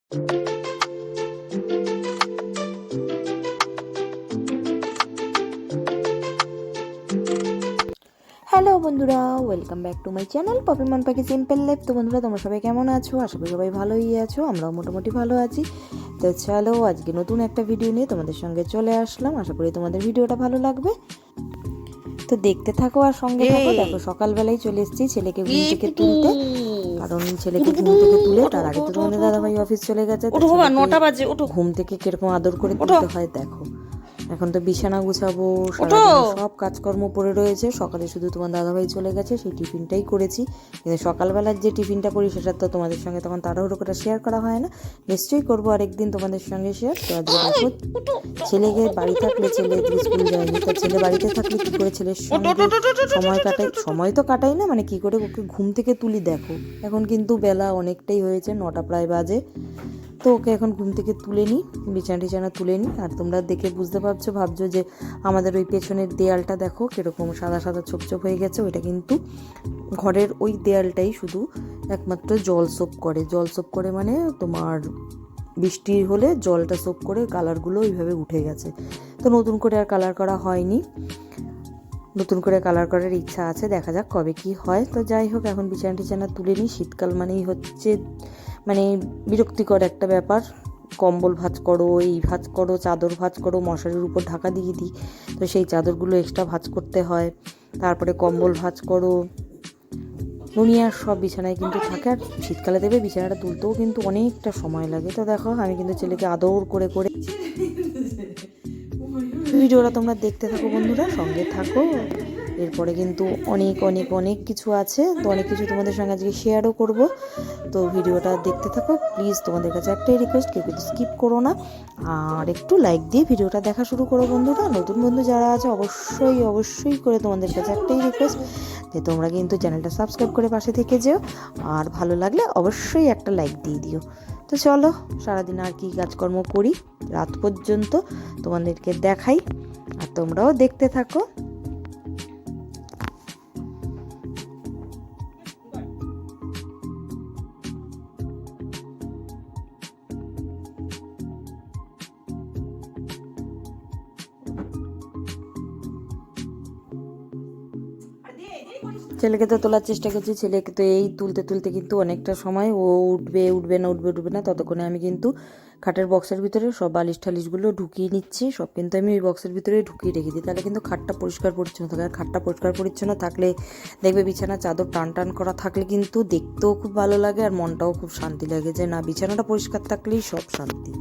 Hello বন্ধুরা, welcome back to my channel Popy Mon Pakhi simple life. তো বন্ধুরা, তোমরা সবাই কেমন আছো? আশা করি সবাই ভালোই আছো, আমরাও মোটামুটি ভালো আছি। তো চলো আজকে নতুন একটা ভিডিও নিয়ে তোমাদের সঙ্গে চলে আসলাম। আশা করি তোমাদের ভিডিওটা ভালো লাগবে, তো দেখতে থাকো আর সঙ্গে থাকো। দেখো, সকালবেলায় চলে এসেছি ছেলেকে ঘুম থেকে তুলতে, কারণ ছেলেকে ঘুম থেকে তুলে তার আগে তো তোমাদের দাদাভাই অফিস চলে গেছে। ঘুম থেকে কিরকম আদর করে তুলতে হয় দেখো। এখন তো বিছানা গুছাবো, সারাদিন সব কাজকর্ম পড়ে রয়েছে। সকালে শুধু তোমার দাদাভাই চলে গেছে, সেই টিফিনটাই করেছি। কিন্তু সকালবেলার যে টিফিনটা করি সেটা তো তোমাদের সঙ্গে তখন তাড়াহুড়ো করে শেয়ার করা হয় না। নিশ্চয়ই করবো আরেকদিন তোমাদের সঙ্গে শেয়ার। তো আজকে দেখো, ছেলেকে বাড়ি থাকলে, ছেলে স্কুল যায়নি, তো ছেলে বাড়িতে থাকলে কি করে ছেলের সঙ্গে সময় কাটাই, সময় তো কাটাই না, মানে কি করে ওকে ঘুম থেকে তুলি দেখো। এখন কিন্তু বেলা অনেকটাই হয়েছে, 9টা প্রায় বাজে। তো ওকে এখন ঘুম থেকে তুলে নিই, বিছানা তুলে নিই। আর তোমরা দেখে বুঝতে পারছো, ভাবছো যে আমাদের ওই পেছনের দেয়ালটা দেখো কীরকম সাদা সাদা ছোপ ছোপ হয়ে গেছে। ওইটা কিন্তু ঘরের ওই দেয়ালটাই শুধু একমাত্র জল সোপ করে মানে তোমার বৃষ্টি হলে জলটা সোপ করে কালারগুলো ওইভাবে উঠে গেছে। তো নতুন করে আর কালার করা হয়নি, নতুন করে কালার করার ইচ্ছা আছে, দেখা যাক কবে কি হয়। তো যাই হোক, এখন বিছানা তুলে নিই। শীতকাল মানেই হচ্ছে মানে বিরক্তিকর একটা ব্যাপার। কম্বল ভাঁজ করো, এই ভাঁজ করো, চাদর ভাঁজ করো, মশারির উপর ঢাকা দিয়ে দিই, তো সেই চাদরগুলো এক্সট্রা ভাঁজ করতে হয়। তারপরে কম্বল ভাঁজ করো, দুনিয়ার সব বিছানায় কিন্তু থাকে। আর শীতকালে দেবে বিছানাটা তুলতেও কিন্তু অনেকটা সময় লাগে। তো দেখো, আমি কিন্তু ছেলেকে আদর করে করে ভিডিওটা তোমরা দেখতে থাকো বন্ধুরা, সঙ্গে থাকো। এরপরে কিন্তু অনেক অনেক অনেক কিছু আছে, তো অনেক কিছু তোমাদের সঙ্গে আজকে শেয়ারও করব। তো ভিডিওটা দেখতে থাকো প্লিজ। তোমাদের কাছে একটাই রিকোয়েস্ট, কেউ কিন্তু স্কিপ করো না, আর একটু লাইক দিয়ে ভিডিওটা দেখা শুরু করো বন্ধুরা। নতুন বন্ধু যারা আছে অবশ্যই অবশ্যই করে তোমাদের কাছে একটাই রিকোয়েস্ট যে তোমরা কিন্তু চ্যানেলটা সাবস্ক্রাইব করে পাশে থেকে যেও, আর ভালো লাগলে অবশ্যই একটা লাইক দিয়ে দিও। তো চলো, সারাদিন আর কি কাজকর্ম করি রাত পর্যন্ত তোমাদেরকে দেখাই, আর তোমরাও দেখতে থাকো। ছেলেকে তো তোলার চেষ্টা করছি, ছেলেকে তো এই তুলতে তুলতে কিন্তু অনেকটা সময়, ও উঠবে না ততক্ষণে আমি কিন্তু খাটের বক্সের ভিতরে সব বালিশ ঠালিশগুলো ঢুকিয়ে নিচ্ছি। সব কিন্তু আমি ওই বক্সের ভিতরে ঢুকিয়ে রেখে দিই, তাহলে কিন্তু খাটটা পরিষ্কার পরিচ্ছন্ন থাকে। আর খাটটা পরিষ্কার পরিচ্ছন্ন থাকলে দেখবে, বিছানা চাদর টান টান করা থাকলে কিন্তু দেখতেও খুব ভালো লাগে, আর মনটাও খুব শান্তি লাগে যে না, বিছানাটা পরিষ্কার থাকলেই সব শান্তি।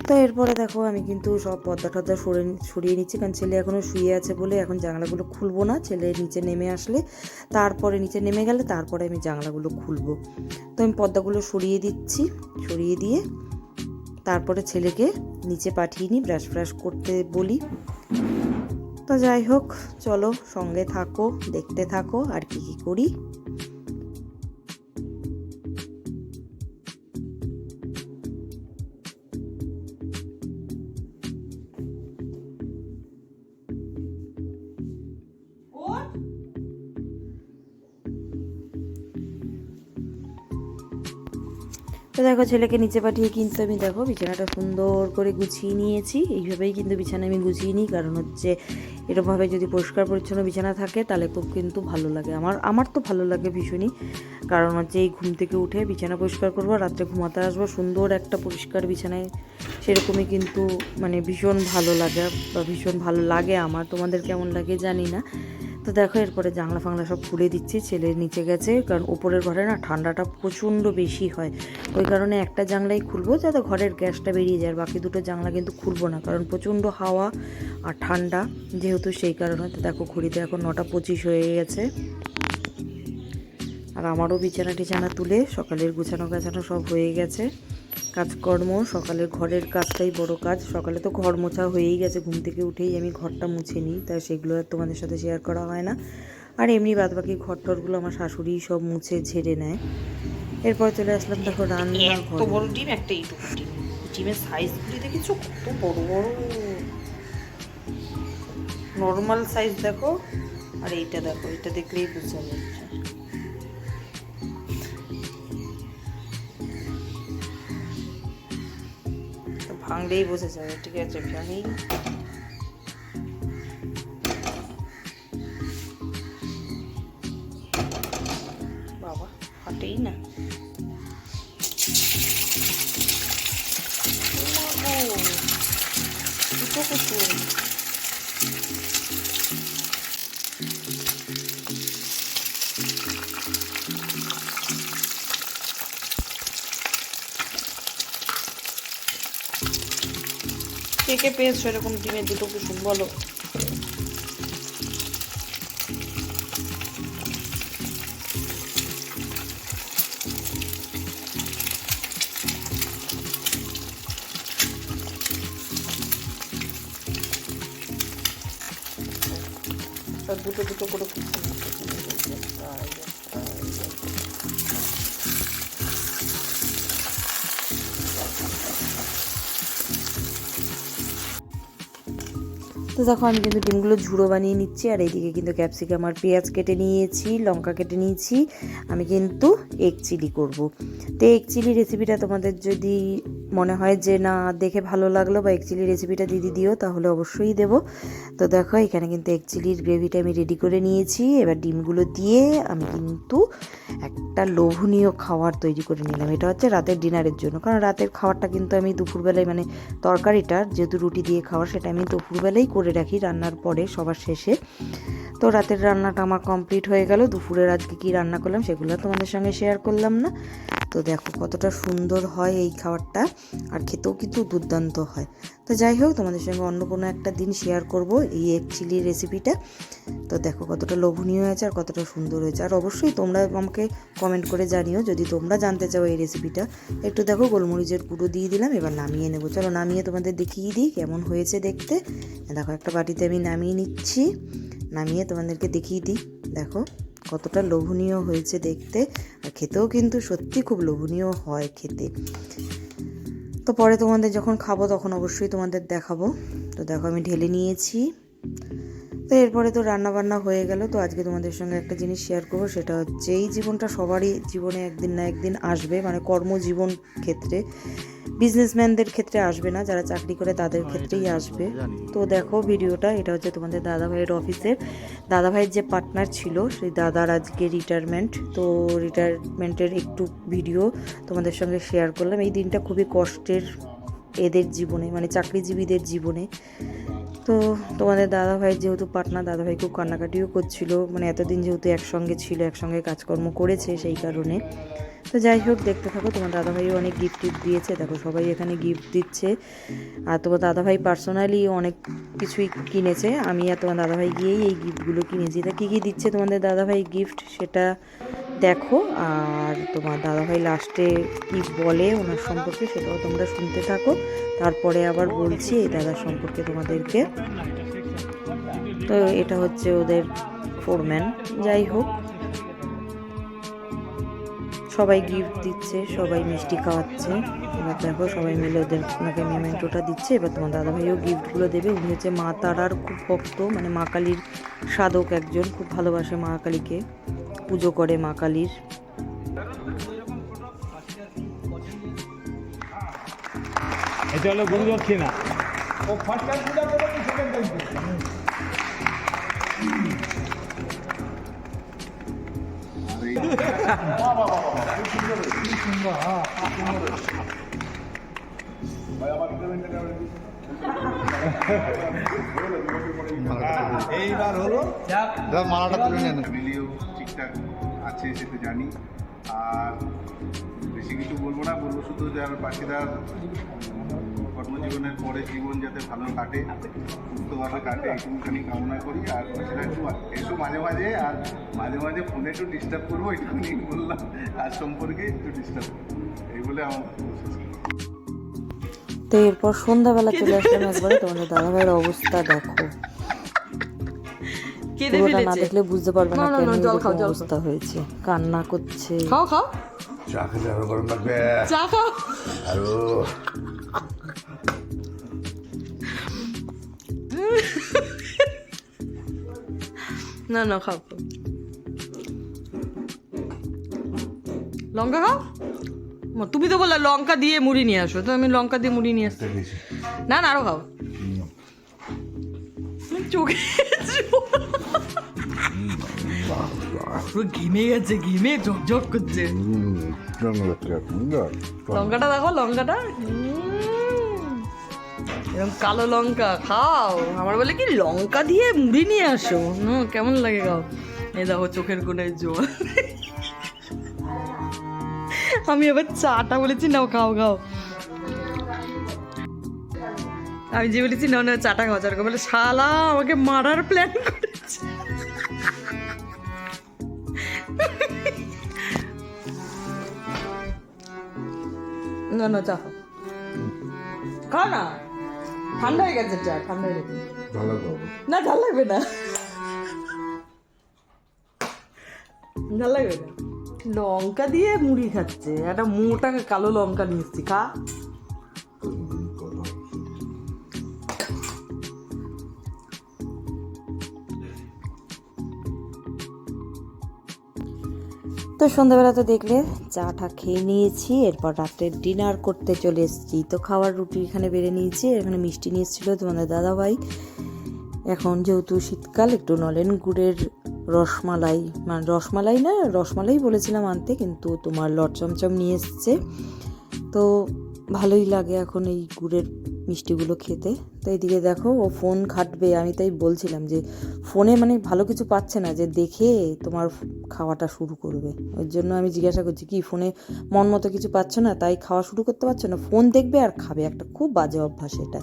তো এরপরে দেখো, আমি কিন্তু সব পর্দা টর্দা সরিয়ে নিচ্ছি, কারণ ছেলে এখনও শুয়ে আছে বলে এখন জানলাগুলো খুলবো না। ছেলে নিচে নেমে আসলে, তারপরে নিচে নেমে গেলে তারপরে আমি জানলাগুলো খুলবো। তো আমি পর্দাগুলো সরিয়ে দিচ্ছি, সরিয়ে দিয়ে তারপরে ছেলেকে নিচে পাঠিয়ে নিই, ব্রাশ ফ্রাশ করতে বলি। তো যাই হোক, চলো সঙ্গে থাকো, দেখতে থাকো আর কি কি করি। তো দেখো, ছেলেকে নিচে পাঠিয়ে কিন্তু আমি দেখো বিছানাটা সুন্দর করে গুছিয়ে নিয়েছি। এইভাবেই কিন্তু বিছানা আমি গুছিয়ে নিই, কারণ হচ্ছে এরকমভাবে যদি পরিষ্কার পরিচ্ছন্ন বিছানা থাকে তাহলে খুব কিন্তু ভালো লাগে। আমার তো ভালো লাগে ভীষণই, কারণ হচ্ছে এই ঘুম থেকে উঠে বিছানা পরিষ্কার করবো, রাত্রে ঘুমাতে আসবো সুন্দর একটা পরিষ্কার বিছানায়, সেরকমই কিন্তু মানে ভীষণ ভালো লাগে, বা ভীষণ ভালো লাগে আমার। তোমাদের কেমন লাগে জানি না। তো দেখো, এরপরে জানলা ফাংলা সব খুলে দিচ্ছি। ছেলে নিচে গেছে, কারণ ওপরের ঘরে না ঠান্ডাটা প্রচণ্ড বেশি হয়, ওই কারণে একটা জানলাই খুলবো যাতে ঘরের গ্যাসটা বেরিয়ে যায়, আর বাকি দুটো জানলা কিন্তু খুলবো না, কারণ প্রচণ্ড হাওয়া আর ঠান্ডা যেহেতু, সেই কারণে। তো দেখো, ঘড়িতে এখন 9টা 25 হয়ে গেছে, আর আমারও বিছানা টিছানা তুলে সকালের গুছানো গাছানো সব হয়ে গেছে। কাজকর্ম, সকালের ঘরের কাজটাই বড় কাজ। সকালে তো ঘর মোছা হয়েই গেছে, ঘুম থেকে উঠেই আমি ঘরটা মুছে নিই, তাই সেগুলো আর তোমাদের সাথে শেয়ার করা হয় না। আর এমনি বাদবাকি ঘর টরগুলো আমার শাশুড়ি সব মুছে ঝেড়ে নেয়। এরপর চলে আসলাম দেখো রান্না ঘরে। বড় ডিম, একটা এইটুকু ডিম। ডিমের সাইজগুলি দেখেছো কত বড় বড়, নর্মাল সাইজ দেখো, আর এইটা দেখো, এটা দেখলেই বোঝা যাচ্ছে। ভাঙলেই বসে যাবে। ঠিক আছে, ভাঙি। বাবা, ফাটেই না। দুটো কুসুম। কে কে পেয়েছো এরকম ডিমের দুটো কুসুম বলো? দুটো দুটো করে কুসুম। তো দেখো আমি কিন্তু ডিমগুলো ঝুড়ো বানিয়ে নিচ্ছি, আর এইদিকে কিন্তু ক্যাপসিকাম আর পেঁয়াজ কেটে নিয়েছি, লঙ্কা কেটে নিয়েছি। আমি কিন্তু এগ চিলি করব। তো এগ চিলি রেসিপিটা তোমাদের যদি মনে হয় যে না দেখে ভালো লাগলো বা এগ চিলি রেসিপিটা দিদি দিও, তাহলে অবশ্যই দেব। তো দেখো এখানে কিন্তু এগ চিলির গ্রেভিটা আমি রেডি করে নিয়েছি। এবার ডিমগুলো দিয়ে আমি কিন্তু একটা লোভনীয় খাবার তৈরি করে নিলাম। এটা হচ্ছে রাতের ডিনারের জন্য, কারণ রাতের খাবারটা কিন্তু আমি দুপুরবেলায় মানে তরকারিটা যেহেতু রুটি দিয়ে খাওয়ার, সেটা আমি দুপুরবেলায় করে রাখি রান্নার পরে সবার শেষে। তো রাতের রান্নাটা আমার কমপ্লিট হয়ে গেল। দুপুরের আজকে কি রান্না করলাম সেগুলো তোমাদের সঙ্গে শেয়ার করলাম না। তো দেখো কতটা সুন্দর হয় এই খাবারটা, আর খেতেও কিন্তু দুর্দান্ত হয়। তো যাই হোক, তোমাদের সঙ্গে অন্য কোনো একটা দিন শেয়ার করব এই এগ চিলি রেসিপিটা। তো দেখো কতটা লোভনীয় হয়েছে আর কতটা সুন্দর হয়েছে। আর অবশ্যই তোমরা আমাকে কমেন্ট করে জানিও যদি তোমরা জানতে চাও এই রেসিপিটা। একটু দেখো গোলমরিচের গুঁড়ো দিয়ে দিলাম, এবার নামিয়ে নেবো। চলো নামিয়ে তোমাদের দেখিয়ে দিই কেমন হয়েছে দেখতে। দেখো একটা বাটিতে আমি নামিয়ে নিচ্ছি, নামিয়ে তোমাদেরকে দেখিয়ে দিই। দেখো কতটা লোভনীয় হয়েছে দেখতে, আর খেতেও কিন্তু সত্যি খুব লোভনীয় হয় খেতে। তো পরে তোমাদের যখন খাবো তখন অবশ্যই তোমাদের দেখাবো। তো দেখো আমি ঢেলে নিয়েছি। তো এরপরে তো রান্না বান্না হয়ে গেল। তো আজকে তোমাদের সঙ্গে একটা জিনিস শেয়ার করবো, সেটা হচ্ছে এই জীবনটা সবারই জীবনে একদিন না একদিন আসবে, মানে কর্মজীবন ক্ষেত্রে, বিজনেসম্যানদের ক্ষেত্রে আসবে না, যারা চাকরি করে তাদের ক্ষেত্রেই আসবে। তো দেখো ভিডিওটা, এটা হচ্ছে তোমাদের দাদাভাইয়ের অফিসের। দাদাভাইয়ের যে পার্টনার ছিল সেই দাদার আজকে রিটায়ারমেন্ট। তো রিটায়ারমেন্টের একটু ভিডিও তোমাদের সঙ্গে শেয়ার করলাম। এই দিনটা খুবই কষ্টের এদের জীবনে, মানে চাকরিজীবীদের জীবনে। তো তোমাদের দাদাভাইয়ের যেহেতু পার্টনার, দাদাভাই খুব কান্নাকাটিও করছিল, মানে এতদিন যেহেতু একসঙ্গে ছিল, একসঙ্গে কাজকর্ম করেছে সেই কারণে। তো যাই হোক দেখতে থাকো। তোমার দাদাভাইও অনেক গিফট দিয়েছে, দেখো সবাই এখানে গিফট দিচ্ছে। আর তোমার দাদাভাই পার্সোনালি অনেক কিছুই কিনেছে, আমি আর তোমার দাদাভাই গিয়েই এই গিফটগুলো কিনেছি। তা কী কী দিচ্ছে তোমাদের দাদাভাই গিফট সেটা দেখো, আর তোমার দাদাভাই লাস্টে কি বলে ওনার সম্পর্কে সেটাও তোমরা শুনতে থাকো। তারপরে আবার বলছি এই দাদার সম্পর্কে তোমাদেরকে। তো এটা হচ্ছে ওদের ফোরম্যান। যাই হোক, সবাই গিফট দিচ্ছে, সবাই মিষ্টি খাওয়াচ্ছে। এবার দেখো সবাই মিলে ওনাকে মেমেন্টোটা দিচ্ছে। এবার তোমার দাদাভাইও গিফটগুলো দেবে। উনি হচ্ছে মা তারার খুব ভক্ত, মানে মা কালীর সাধক একজন, খুব ভালোবাসে মা কালীকে, পুজো করে মা কালীর। এটা হলো গুরু দক্ষিণা। ও ফার্স্ট টাইম পূজা করে কি সেকেন্ড টাইম? বাহ বাহ বাহ, খুব সুন্দর, খুব সুন্দর। হ্যাঁ, খুব সুন্দর। ভাই আমার পেমেন্টটা করে দিন। এইবার হলো মালাটা তুলে নেন। ফ্যামিলিও ঠিকঠাক আছে সেটা জানি। আর বেশি কিছু বলবো না, বলবো শুধু যে আর বাকিদার কর্মজীবনের পরে জীবন যাতে ভালো কাটে, সুস্থভাবে কাটে, একটুখানি কামনা করি। আর সেটা একটু এসো মাঝে মাঝে, আর মাঝে মাঝে ফোনে একটু ডিস্টার্ব করবো, একটুখানি বললাম কাজ সম্পর্কে একটু ডিস্টার্ব করবো, এই বলে আমার তো এরপর সন্ধ্যাবেলা চলে আসলাম একবারে। তোমাদের দাদাভাইয়ের অবস্থা দেখো, পুরোটা না দেখলে বুঝতে পারবে না কেন এরকম অবস্থা হয়েছে। কান্না করছে। খাও খাও, চা খেলে আরো গরম লাগবে, চা খাও। আরো না না খাও, লঙ্কা খাও। তুমি তো বললে লঙ্কা দিয়ে মুড়ি নিয়ে আসো, তো আমি লঙ্কা দিয়ে মুড়ি নিয়ে আসছি। না না, আরো খাও। চোখে পুরো ঘেমে গেছে, ঘেমে ঝকঝক করছে। লঙ্কাটা দেখো, লঙ্কাটা এরকম কালো লঙ্কা খাও। আমার বলে কি লঙ্কা দিয়ে মুড়ি নিয়ে আসো, কেমন লাগে খাও। এই দেখো চোখের কোনায় জল। আমি আবার চাটা বলেছি নাও খাও খাও, আমি যে বলেছি না না চাটা খাও, চাটা বলে শালা আমাকে মারার প্ল্যান করেছে। না না চা খাও, খাও না, ঠান্ডা হয়ে গেছে চা, ঠান্ডা হয়ে গেছে। না ঝাল লাগবে না, ঝাল লাগবে না। লঙ্কা দিয়ে মুড়ি খাচ্ছে, একটা মোটা কালো লঙ্কা নিয়ে এসছি, খা। তো সন্ধ্যাবেলা তো দেখলে চাটা খেয়ে নিয়েছি, এরপর রাত্রে ডিনার করতে চলে এসেছি। তো খাওয়ার রুটি এখানে বেড়ে নিয়েছি, এখানে মিষ্টি নিয়ে এসেছিলো তোমাদের দাদাভাই। এখন যেহেতু শীতকাল, একটু নলেন গুড়ের রসমালাই, মানে রসমালাই না, রসমালাই বলেছিলাম আনতে, কিন্তু তোমার লট চমচম নিয়ে এসছে। তো ভালোই লাগে এখন এই গুড়ের মিষ্টিগুলো খেতে। তো এইদিকে দেখো ও ফোন ঘাঁটবে, আমি তাই বলছিলাম যে ফোনে মানে ভালো কিছু পাচ্ছে না, যে দেখে তোমার খাওয়াটা শুরু করবে। ওই জন্য আমি জিজ্ঞাসা করছি কি ফোনে মন মতো কিছু পাচ্ছ না তাই খাওয়া শুরু করতে পারছো না, ফোন দেখবে আর খাবে, একটা খুব বাজে অভ্যাস এটা।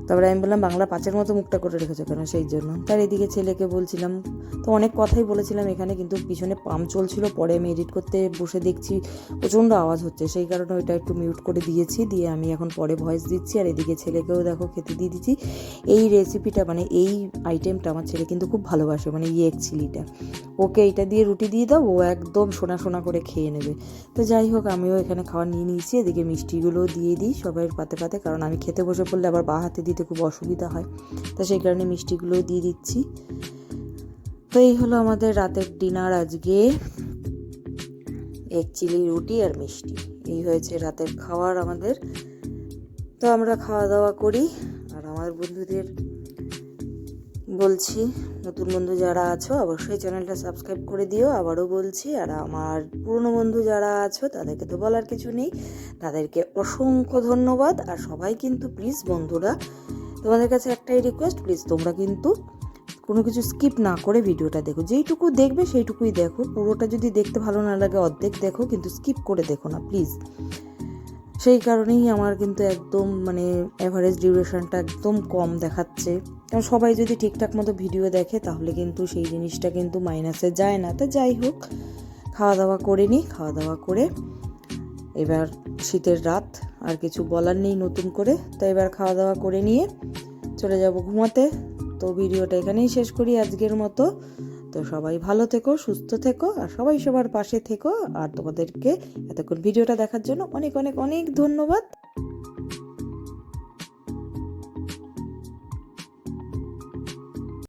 তারপরে আমি বললাম বাংলা 5-এর মতো মুখটা করে রেখেছো কেন, সেই জন্য। তার এদিকে ছেলেকে বলছিলাম, তো অনেক কথাই বলেছিলাম এখানে, কিন্তু পিছনে পাম্প চলছিল, পরে আমি এডিট করতে বসে দেখছি প্রচণ্ড আওয়াজ হচ্ছে, সেই কারণে ওইটা একটু মিউট করে দিয়েছি, দিয়ে আমি এখন পরে ভয়েস দিচ্ছি। আর এদিকে ছেলেকেও দেখো খেতে দিয়ে দিচ্ছি। এই রেসিপিটা মানে এই আইটেমটা আমার ছেলে কিন্তু খুব ভালোবাসে, মানে এগ চিলিটা। ওকে এইটা দিয়ে রুটি দিয়ে দাও, ও একদম সোনা সোনা করে খেয়ে নেবে। তো যাই হোক, আমিও এখানে খাওয়া নিয়ে নিয়েছি। এদিকে মিষ্টিগুলোও দিয়ে দিই সবাইয়ের পাতে পাতে, কারণ আমি খেতে বসে পড়লে আবার বাঁ হাতে দিতে খুব অসুবিধা হয়, তো সেই কারণে মিষ্টিগুলোও দিয়ে দিচ্ছি। তো এই হলো আমাদের রাতের ডিনার আজকে, এগ চিলি, রুটি আর মিষ্টি, এই হয়েছে রাতের খাবার আমাদের। তো আমরা খাওয়া দাওয়া করি। আর আমার বন্ধুদের বলছি, নতুন বন্ধু যারা আছো অবশ্যই চ্যানেলটা সাবস্ক্রাইব করে দিও, আবারও বলছি। আর আমার পুরনো বন্ধু যারা আছো তাদেরকে তো বলার কিছু নেই, তাদেরকে অসংখ্য ধন্যবাদ। আর সবাই কিন্তু প্লিজ বন্ধুরা, তোমাদের কাছে একটাই রিকোয়েস্ট, প্লিজ তোমরা কিন্তু কোনো কিছু স্কিপ না করে ভিডিওটা দেখো, যেইটুকু দেখবে সেইটুকুই দেখো, পুরোটা যদি দেখতে ভালো না লাগে অর্ধেক দেখো, কিন্তু স্কিপ করে দেখো না প্লিজ। সেই কারণেই আমার কিন্তু একদম মানে অ্যাভারেজ ডিউরেশনটা একদম কম দেখাচ্ছে, কারণ সবাই যদি ঠিকঠাক মতো ভিডিও দেখে তাহলে কিন্তু সেই জিনিসটা কিন্তু মাইনাসে যায় না। তো যাই হোক, খাওয়া দাওয়া করে নিই, খাওয়া দাওয়া করে এবার শীতের রাত, আর কিছু বলার নেই নতুন করে। তো এবার খাওয়া দাওয়া করে নিয়ে চলে যাব ঘুমাতে। তো ভিডিওটা এখানেই শেষ করি আজকের মতো। তো সবাই ভালো থেকো, সুস্থ থেকো, আর সবাই সবার পাশে থেকো। আর তোমাদেরকে এতক্ষণ ভিডিওটা দেখার জন্য অনেক অনেক অনেক ধন্যবাদ।